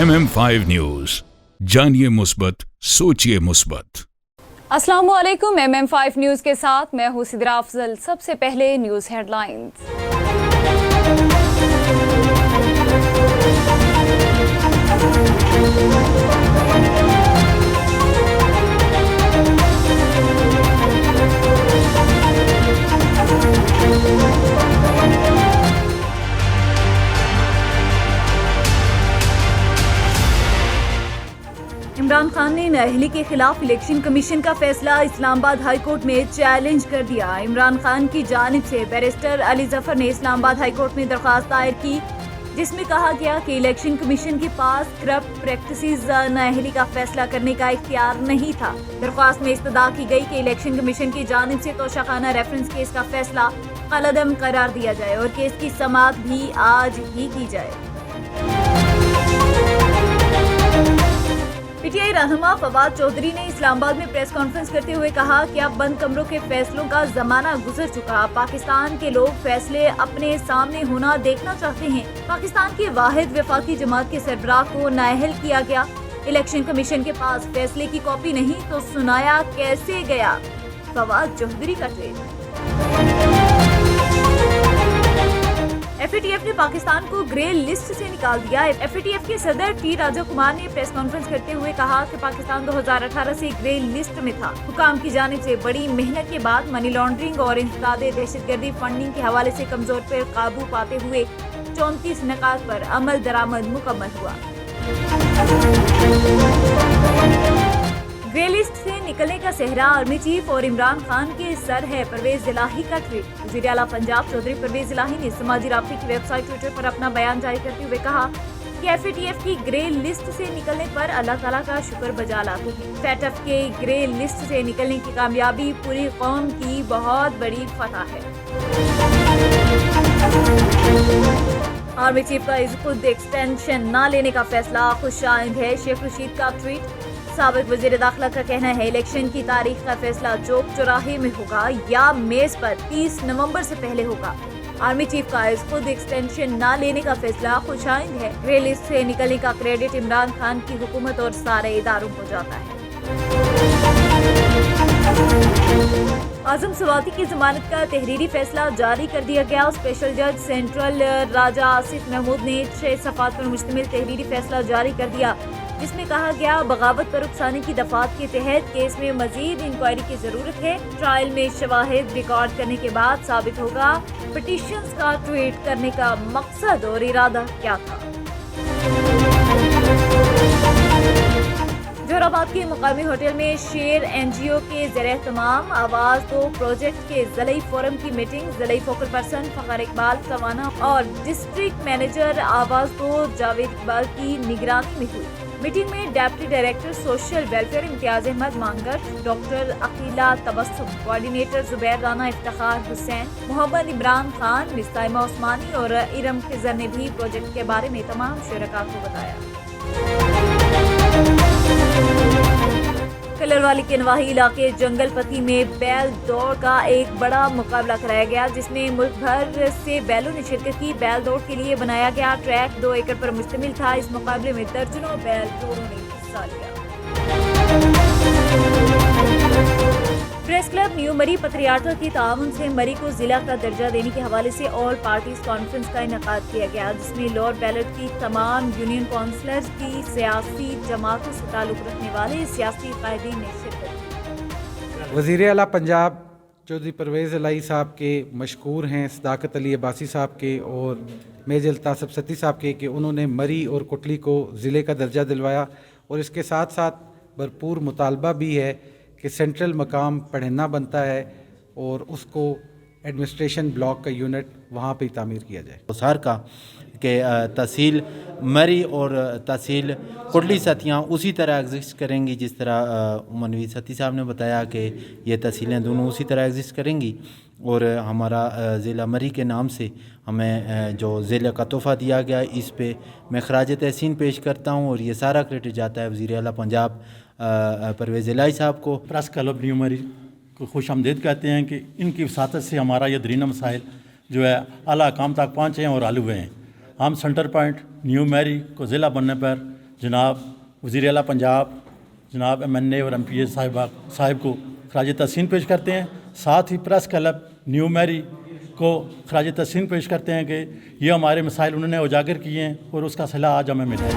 MM5 news, जानिए मुस्बत, सोचिए मुस्बत। अस्सलामुअलैकुम। MM5 न्यूज के साथ मैं हूं सिद्रा अफजल। सबसे पहले न्यूज हेडलाइंस। इमरान खान ने नाअहली के खिलाफ इलेक्शन कमीशन का फैसला इस्लामाबाद हाई कोर्ट में चैलेंज कर दिया। इमरान खान की जानिब से बैरिस्टर अली जफर ने इस्लामाबाद हाई कोर्ट में दरख्वास्त दायर की, जिसमें कहा गया कि इलेक्शन कमीशन के पास करप्ट प्रैक्टिसेस नाअहली का फैसला करने का इख्तियार नहीं था। दरख्वास्त में इस्तदा की गई कि इलेक्शन कमीशन की जानिब से तोशाखाना रेफरेंस केस का फैसला कलअदम करार दिया जाए और केस की समाअत भी आज ही की जाए। पीटीआई रहनुमा फवाद चौधरी ने इस्लामाबाद में प्रेस कॉन्फ्रेंस करते हुए कहा कि अब बंद कमरों के फैसलों का जमाना गुजर चुका। पाकिस्तान के लोग फैसले अपने सामने होना देखना चाहते हैं। पाकिस्तान की वाहिद वफाकी जमात के सरबराह को नाअहल किया गया। इलेक्शन कमीशन के पास फैसले की कॉपी नहीं तो सुनाया कैसे गया। फवाद चौधरी का ट्वीट। एफएटीएफ ने पाकिस्तान को ग्रे लिस्ट से निकाल दिया। एफएटीएफ के सदर टी राजा कुमार ने प्रेस कॉन्फ्रेंस करते हुए कहा कि पाकिस्तान 2018 से ग्रे लिस्ट में था। हुकाम की जानिब से बड़ी मेहनत के बाद मनी लॉन्ड्रिंग और इंसदादे दहशतगर्दी फंडिंग के हवाले से कमजोर पर काबू पाते हुए 34 निकात पर अमल दरामद मुकम्मल हुआ। ग्रे लिस्ट से निकलने का सेहरा आर्मी चीफ और इमरान खान के सर है। परवेज इलाही का ट्वीट। वज़ीर आला पंजाब चौधरी परवेज इलाही ने समाजी राब्ते की वेबसाइट ट्विटर पर अपना बयान जारी करते हुए कहा कि एफएटीएफ की ग्रे लिस्ट से निकलने पर अल्लाह ताला का शुक्र बजा लाते हैं। फैटफ के ग्रे लिस्ट से निकलने की कामयाबी पूरी कौम की बहुत बड़ी फतह है। आर्मी चीफ का इस खुद एक्सटेंशन न लेने का फैसला खुशाइंद है। शेख रशीद का ट्वीट। साबिक वजीर दाखिला का कहना है इलेक्शन की तारीख का फैसला चौक चौराहे में होगा या मेज पर 30 नवंबर से पहले होगा। आर्मी चीफ का इस खुद एक्सटेंशन न लेने का फैसला खुशाइंद है। ग्रे लिस्ट से निकलने का क्रेडिट इमरान खान की हुकूमत और सारे इदारों को जाता है। आजम सवाती की जमानत का तहरीरी फैसला जारी कर दिया गया। स्पेशल जज सेंट्रल राजा आसिफ महमूद ने 6 सफ़ात पर मुश्तमिल तहरीरी फैसला जारी कर दिया, जिसमें कहा गया बगावत पर उकसाने की दफात के तहत केस में मजीद इंक्वायरी की जरूरत है। ट्रायल में शवाहिद रिकॉर्ड करने के बाद साबित होगा पिटीशंस का ट्वीट करने का मकसद और इरादा क्या था। जोराबाद के मुकामी होटल में शेर एनजीओ के ज़ेर-ए-एहतमाम आवाज़ दो प्रोजेक्ट के ज़िलाई फोरम की मीटिंग ज़िलाई फोकल पर्सन फ़खर इकबाल सवाना और डिस्ट्रिक्ट मैनेजर आवाज़ दो जावेद इकबाल की निगरानी में हुई। मीटिंग में deputy director social welfare Imtiaz Ahmad Mangar, doctor Aqeela Tabassum, coordinator Zubair Rana, Iftikhar Hussain, Muhammad Imran Khan, मिस्ताइमा उस्मानी और इरम खिजर ने भी प्रोजेक्ट के बारे में तमाम शुरका को बताया। कलरवाली के नवाही इलाके जंगलपति में बैल दौड़ का एक बड़ा मुकाबला कराया गया, जिसमें मुल्क भर से बैलों ने शिरकत की। बैल दौड़ के लिए बनाया गया ट्रैक 2 एकड़ पर मुश्तमिल था। इस मुकाबले में दर्जनों बैल जोड़ों ने हिस्सा लिया। प्रेस क्लब न्यू मरी पत्रियार्था के ताउन से मरी को जिला का दर्जा देने के हवाले से ऑल पार्टीज कॉन्फ्रेंस का इनेकाद किया गया, जिसमें लोअर बैलेट की तमाम यूनियन काउंसलर्स की सियासी जमातों से ताल्लुक रखने वाले सियासी कायदीन ने शिरकत की। वज़ीर आला पंजाब चौधरी परवेज़ इलाही साहब के मशकूर हैं सदाकत अली अब्बासी साहब के और मेजर अल्ताफ़ सब्सती साहब के कि उन्होंने मरी और कोटली को ज़िले का दर्जा दिलवाया, और इसके साथ साथ भरपूर मुतालबा भी है कि सेंट्रल मकाम पढ़ना बनता है और उसको एडमिनिस्ट्रेशन ब्लॉक का यूनिट वहाँ पे तामीर किया जाए। सर का कि तहसील मरी और तहसील कोटली सतियाँ उसी तरह एग्जिस्ट करेंगी जिस तरह मनवीर सती साहब ने बताया कि ये तहसीलें दोनों उसी तरह एग्जिस्ट करेंगी। और हमारा ज़िला मरी के नाम से हमें जो ज़िले का तोहफ़ा दिया गया, इस पे मैं खराज तहसीन पेश करता हूँ और ये सारा क्रेडिट जाता है वज़ीर आला पंजाब परवेज़ इलाही साहब को। प्रेस क्लब न्यू मरी को खुश आमदीद कहते हैं कि इनकी वसातत से हमारा ये दरीना मसाइल जो है आला काम तक पहुँचे हैं और हल हुए हैं। हम सेंटर पॉइंट न्यू मैरी को ज़िला बनने पर जनाब वज़ीर आला पंजाब जनाब MNA और MPA साहिब को खराज तहसीन पेश करते हैं। साथ ही प्रेस क्लब न्यू मैरी को खराज तहसीन पेश करते हैं कि ये हमारे मसाइल उन्होंने उजागर किए हैं और उसका सिला आज हमें मिला है।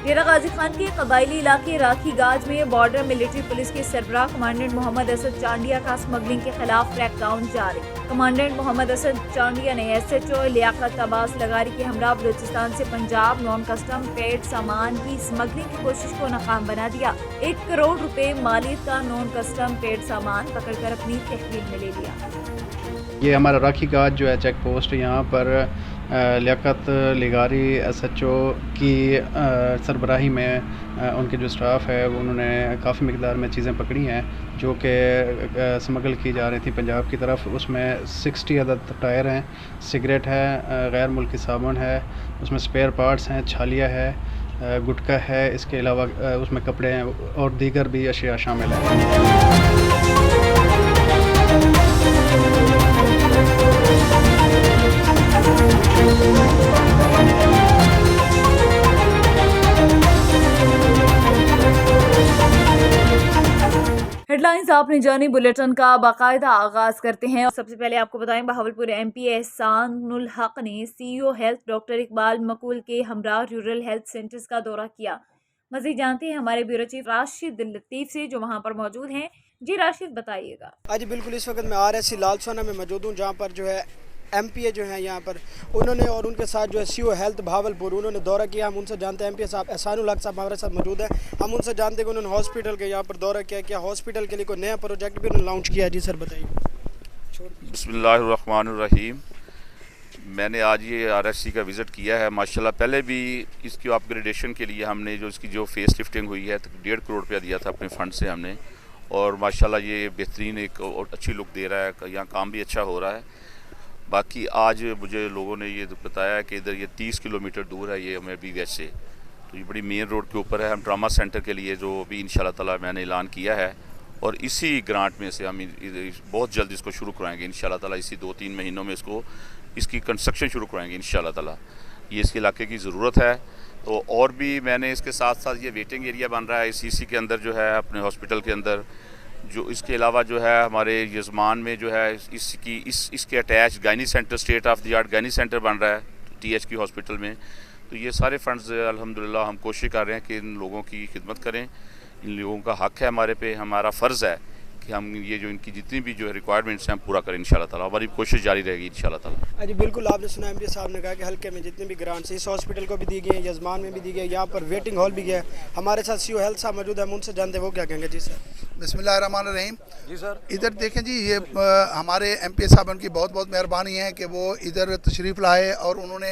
डेरा गाजी खान के कबायली इलाके राखी गाज में बॉर्डर मिलिट्री पुलिस के सरबराह कमांडेंट मोहम्मद असद चांडिया का स्मगलिंग के खिलाफ क्रैकडाउन जारी। कमांडेंट मोहम्मद असद चांडिया ने SHO लियाकत अब्बास लगारी के हमरा बलूचिस्तान से पंजाब नॉन कस्टम पेड सामान की स्मगलिंग की कोशिश को नाकाम बना दिया। 1 करोड़ रुपए मालियत का नॉन कस्टम पेड सामान पकड़कर अपनी तहवील में ले लिया। ये हमारा राखी गाज जो है चेक पोस्ट, यहाँ पर लियाकत लिगारी SHO की सरबराही में उनके जो स्टाफ है वो उन्होंने काफ़ी मिकदार में चीज़ें पकड़ी हैं जो कि स्मगल की जा रही थी पंजाब की तरफ। उसमें 60 अदद टायर हैं, सिगरेट है, गैर मुल्की साबुन है, उसमें स्पेयर पार्ट्स हैं, छालिया है, गुटखा है, इसके अलावा उसमें कपड़े हैं और दीगर भी अशिया शामिल हैं। हेडलाइंस आपने जानी, बुलेटिन का बाकायदा आगाज करते हैं और सबसे पहले आपको बताएं बहावलपुर MP एहसानुल हक ने CEO health doctor Iqbal Maqbool के हमरा रूरल हेल्थ सेंटर्स का दौरा किया। मज़ीद जानते हैं हमारे ब्यूरो चीफ राशिद लतीफ़ से जो वहां पर मौजूद हैं। जी राशिद बताइएगा। आज बिल्कुल इस वक्त मैं RSC लालसोना में मौजूद हूँ जहाँ पर जो है MPA जो है यहाँ पर उन्होंने और उनके साथ जो है CEO हेल्थ बहावलपुर उन्होंने दौरा किया। हम उनसे जानते हैं, MPA साहब एहसानुल हक साहब हमारे साथ मौजूद है, हम उनसे जानते हैं कि उन्होंने हॉस्पिटल के यहाँ पर दौरा किया, क्या हॉस्पिटल के लिए कोई नया प्रोजेक्ट भी उन्होंने लॉन्च किया? जी सर बताइए। बिस्मिल्लाहिर्रहमानिर्रहीम। मैंने आज ये RSC का विज़िट किया है माशाल्लाह। पहले भी इसकी अपग्रेडेशन के लिए हमने जो इसकी जो फेस लिफ्टिंग हुई है तो 1.5 करोड़ रुपया दिया था अपने फ़ंड से हमने, और माशाल्लाह ये बेहतरीन एक और अच्छी लुक दे रहा है, यहाँ काम भी अच्छा हो रहा है। बाकी आज मुझे लोगों ने ये बताया कि इधर ये 30 किलोमीटर दूर है ये हमें BVH से, तो ये बड़ी मेन रोड के ऊपर है। हम ट्रामा सेंटर के लिए जो भी इंशाल्लाह ताला मैंने ऐलान किया है और इसी ग्रांट में से हम बहुत जल्द इसको शुरू कराएंगे इंशाल्लाह ताला। इसी 2-3 महीनों में इसकी कंस्ट्रक्शन शुरू कराएंगे इंशाल्लाह ताला। ये इसके इलाके की ज़रूरत है। तो और भी मैंने इसके साथ साथ ये वेटिंग एरिया बन रहा है CC के अंदर जो है अपने हॉस्पिटल के अंदर, जो इसके अलावा जो है हमारे यजमान में जो है इसके attach gynae centre, state of the art gynae centre बन रहा है TH की हॉस्पिटल में। तो ये सारे फंड्स अल्हम्दुलिल्लाह हम कोशिश कर रहे हैं कि इन लोगों की खिदमत करें। इन लोगों का हक है हमारे पे, हमारा फ़र्ज़ है कि हम ये जो इनकी जितनी भी जो रिक्वायरमेंट्स हैं हम पूरा करें इंशाल्लाह ताला। हमारी कोशिश जारी रहेगी इंशाल्लाह ताला। जी बिल्कुल, आपने सुना MPA साहब ने कहा कि हल्के में जितने भी ग्रांट्स इस हॉस्पिटल को भी दी गई हैं, यजमान में भी दी गई, यहाँ पर वेटिंग हॉल भी गया है। हमारे साथ CEO हेल्थ साहब मौजूद है, हम उनसे जानते हैं वो क्या कहेंगे। जी सर। बिस्मिल्लाहिर्रहमानिर्रहीम। जी सर। इधर देखें जी, ये हमारे MPA साहब उनकी बहुत बहुत मेहरबानी है कि वो इधर तशरीफ़ लाए और उन्होंने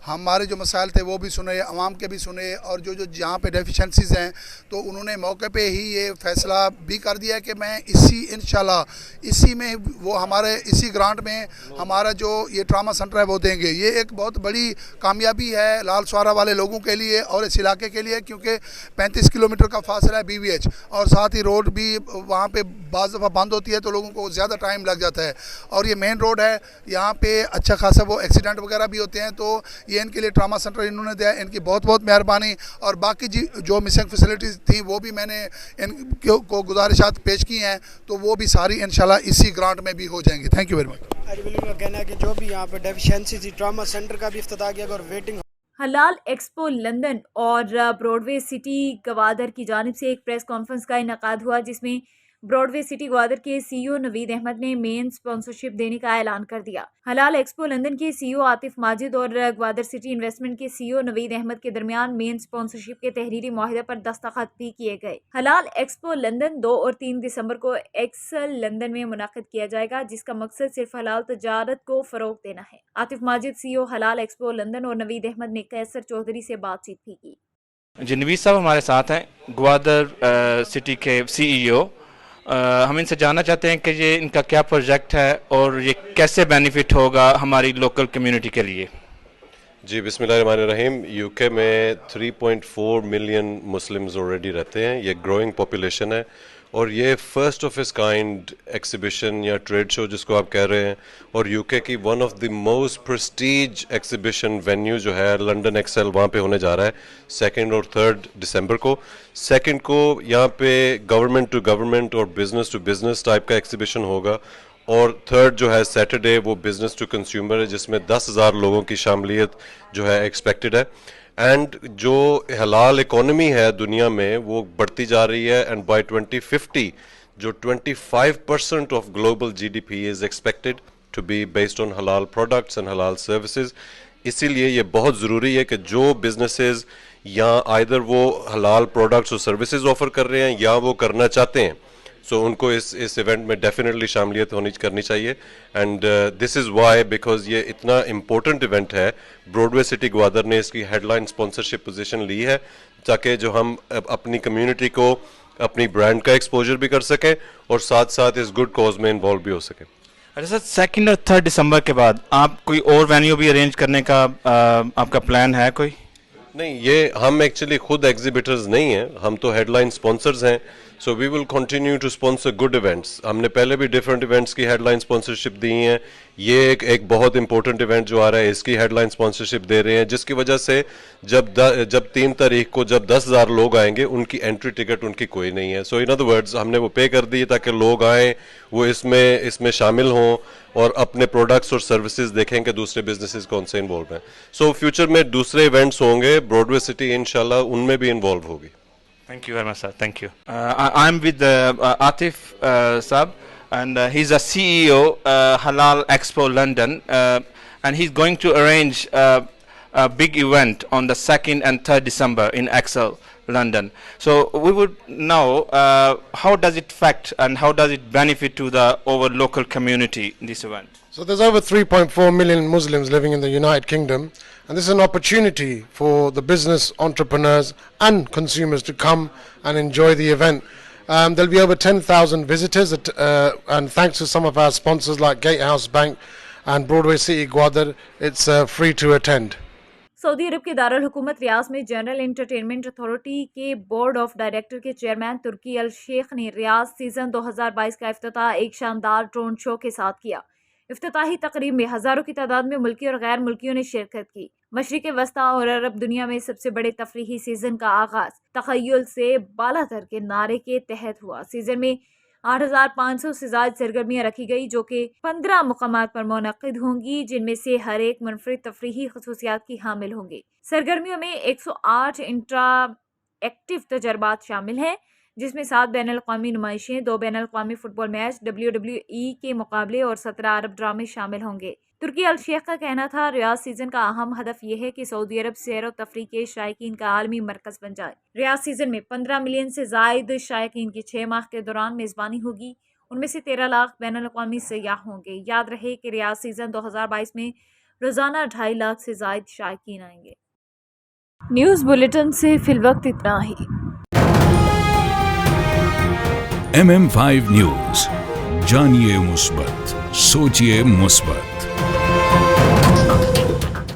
हमारे जो मसाइल थे वो भी सुने, आवाम के भी सुने, और जो जहाँ पे डेफिशिएंसीज़ हैं तो उन्होंने मौके पे ही ये फ़ैसला भी कर दिया कि मैं इंशाल्लाह इसी में वो हमारे इसी ग्रांट में हमारा जो ये ट्रामा सेंटर है वो देंगे। ये एक बहुत बड़ी कामयाबी है लाल स्वारा वाले लोगों के लिए और इस इलाके के लिए, क्योंकि 35 किलोमीटर का फासला है BVH और साथ ही रोड भी वहाँ पे बाज़ दफ़ा बंद होती है तो लोगों को ज़्यादा टाइम लग जाता है, और ये मेन रोड है, यहाँ पे अच्छा खासा वो एक्सीडेंट वगैरह भी होते हैं। तो ये इनके लिए ट्रामा सेंटर इन्होंने दिया, इनकी बहुत बहुत मेहरबानी। और बाकी जो मिसिंग फैसिलिटीज़ थी वो भी मैंने इनको गुजारिशात पेश की हैं, तो वो भी सारी इंशाल्लाह इसी ग्रांट में भी हो जाएंगी। Thank you very much. अरे बिल्कुल का कहना है कि जो भी यहाँ पर डेफिशिएंसी थी, ट्रामा सेंटर का भी इफ्तिताह किया और वेटिंग हलाल एक्सपो लंदन और ब्रॉडवे सिटी गवादर की जानिब से एक प्रेस कॉन्फ्रेंस का इनकाद हुआ जिसमें ब्रॉडवे सिटी ग्वादर के CEO नवीद अहमद ने मेन स्पॉन्सरशिप देने का ऐलान कर दिया। हलाल एक्सपो लंदन के CEO आतिफ माजिद और ग्वादर सिटी इन्वेस्टमेंट के CEO नवीद अहमद के दरमियान मेन स्पॉन्सरशिप के तहरीरी मुआहदे पर दस्तखत भी किए गए। हलाल एक्सपो लंदन 2 और 3 दिसंबर को एक्सल लंदन में मुनाकिद किया जाएगा, जिसका मकसद सिर्फ हलाल तजारत को फरोग देना है। आतिफ माजिद CEO हलाल एक्सपो लंदन और नवीद अहमद ने कैसर चौधरी से बातचीत भी की। जी नवीद साहब हमारे साथ हैं, ग्वादर सिटी के CEO। हम इनसे जानना चाहते हैं कि ये इनका क्या प्रोजेक्ट है और ये कैसे बेनिफिट होगा हमारी लोकल कम्युनिटी के लिए। जी बिस्मिल्लाहिर्रहमानिर्रहीम। UK में 3.4 मिलियन मुस्लिम्स ऑलरेडी रहते हैं। ये ग्रोइंग पॉपुलेशन है اور یہ فرسٹ آف اٹس کائنڈ ایکسیبیشن یا ٹریڈ شو جس کو آپ کہہ رہے ہیں, اور یو کے کی one of the most prestige exhibition venue جو ہے لنڈن ایکسل, وہاں پہ ہونے جا رہا ہے 2 اور 3 دسمبر کو. 2 کو یہاں پہ گورنمنٹ ٹو گورنمنٹ اور بزنس ٹو بزنس ٹائپ کا ایکسیبیشن ہوگا, اور 3 جو ہے سیٹرڈے وہ بزنس ٹو کنزیومر ہے جس میں 10,000 لوگوں کی شاملیت جو ہے ایکسپیکٹڈ ہے. اینڈ جو حلال اکانومی ہے دنیا میں وہ بڑھتی جا رہی ہے, اینڈ بائی 2050 جو 25% of global GDP is expected to be based on halal products and حلال سروسز. اسی لیے یہ بہت ضروری ہے کہ جو بزنسز یا آئدر وہ حلال پروڈکٹس اور سروسز آفر کر رہے ہیں یا وہ کرنا چاہتے ہیں, سو ان کو اس ایونٹ میں ڈیفینیٹلی شاملیت کرنی چاہیے. And this is why because یہ اتنا امپورٹنٹ ایونٹ ہے, براڈ وے سٹی گوادر نے اس کی ہیڈ لائن اسپانسرشپ پوزیشن لی ہے تاکہ جو ہم اپنی کمیونٹی کو اپنی برانڈ کا ایکسپوجر بھی کر سکیں اور ساتھ ساتھ اس گڈ کوز میں انوالو بھی ہو سکیں. اچھا سر, 2 اور 3 دسمبر کے بعد آپ کوئی اور وینیو بھی ارینج کرنے کا آپ کا پلان ہے کوئی؟ نہیں, یہ ہم ایکچولی خود ایگزیبیٹرز نہیں ہیں, ہم تو ہیڈ لائن اسپانسرز ہیں. So we will continue to sponsor good events. ہم نے پہلے بھی ڈفرینٹ ایونٹس کی ہیڈ لائن اسپانسرشپ دی ہیں. یہ ایک بہت امپورٹنٹ ایونٹ جو آ رہا ہے اس کی ہیڈ لائن اسپانسرشپ دے رہے ہیں, جس کی وجہ سے جب 3 تاریخ کو جب 10,000 لوگ آئیں گے ان کی انٹری ٹکٹ ان کی کوئی نہیں ہے. سو ان ادر ورڈز ہم نے وہ پے کر دی تاکہ لوگ آئیں, وہ اس میں شامل ہوں اور اپنے پروڈکٹس اور سروسز دیکھیں کہ دوسرے بزنسز کون سے انوالو ہیں. سو فیوچر میں دوسرے ایونٹس ہوں گے, براڈ وے سٹی انشاءاللہ ان میں بھی انوالو ہوگی. Thank you very much, sir. Thank you. I'm with Atif Saab, and he's a CEO Halal Expo London, and he's going to arrange a big event on the 2nd and 3rd December in Excel, London. So we would know how does it affect and how does it benefit to the over local community, this event? So there's over 3.4 million Muslims living in the United Kingdom, and this is an opportunity for the business entrepreneurs and consumers to come and enjoy the event. There'll be over 10,000 visitors, and thanks to some of our sponsors like Gatehouse Bank and Broadway City Gwadar, it's free to attend. سعودی عرب کے دارالحکومت ریاض میں general entertainment authority کے board of director کے chairman ترکی الشیخ نے ریاض season 2022 کا افتتاح ایک شاندار ڈرون شو کے ساتھ کیا. افتتاحی تقریب میں ہزاروں کی تعداد میں ملکی اور غیر ملکیوں نے شرکت کی. مشرق وسطیٰ اور عرب دنیا میں سب سے بڑے تفریحی سیزن کا آغاز تخیل سے بالا تر کے نعرے کے تحت ہوا. سیزن میں 8,500 سے زائد سرگرمیاں رکھی گئی جو کہ 15 مقامات پر منعقد ہوں گی, جن میں سے ہر ایک منفرد تفریحی خصوصیات کی حامل ہوں گی. سرگرمیوں میں 108 انٹرا ایکٹیو تجربات شامل ہیں, جس میں 7 بین الاقوامی نمائشیں, 2 بین الاقوامی فٹ بال میچ, WWE کے مقابلے اور 17 عرب ڈرامے شامل ہوں گے. ترکی الشیخ کا کہنا تھا ریاض سیزن کا اہم ہدف یہ ہے کہ سعودی عرب سیر و تفریح کے شائقین کا عالمی مرکز بن جائے. ریاض سیزن میں 15 ملین سے زائد شائقین کی 6 ماہ کے دوران میزبانی ہوگی, ان میں سے 13 لاکھ بین الاقوامی سیاح ہوں گے. یاد رہے کہ ریاض سیزن 2022 میں روزانہ 2.5 لاکھ سے زائد شائقین آئیں گے. نیوز بلیٹن سے فی الوقت اتنا ہی. MM5 نیوز, جانیے مثبت, سوچیے مثبت.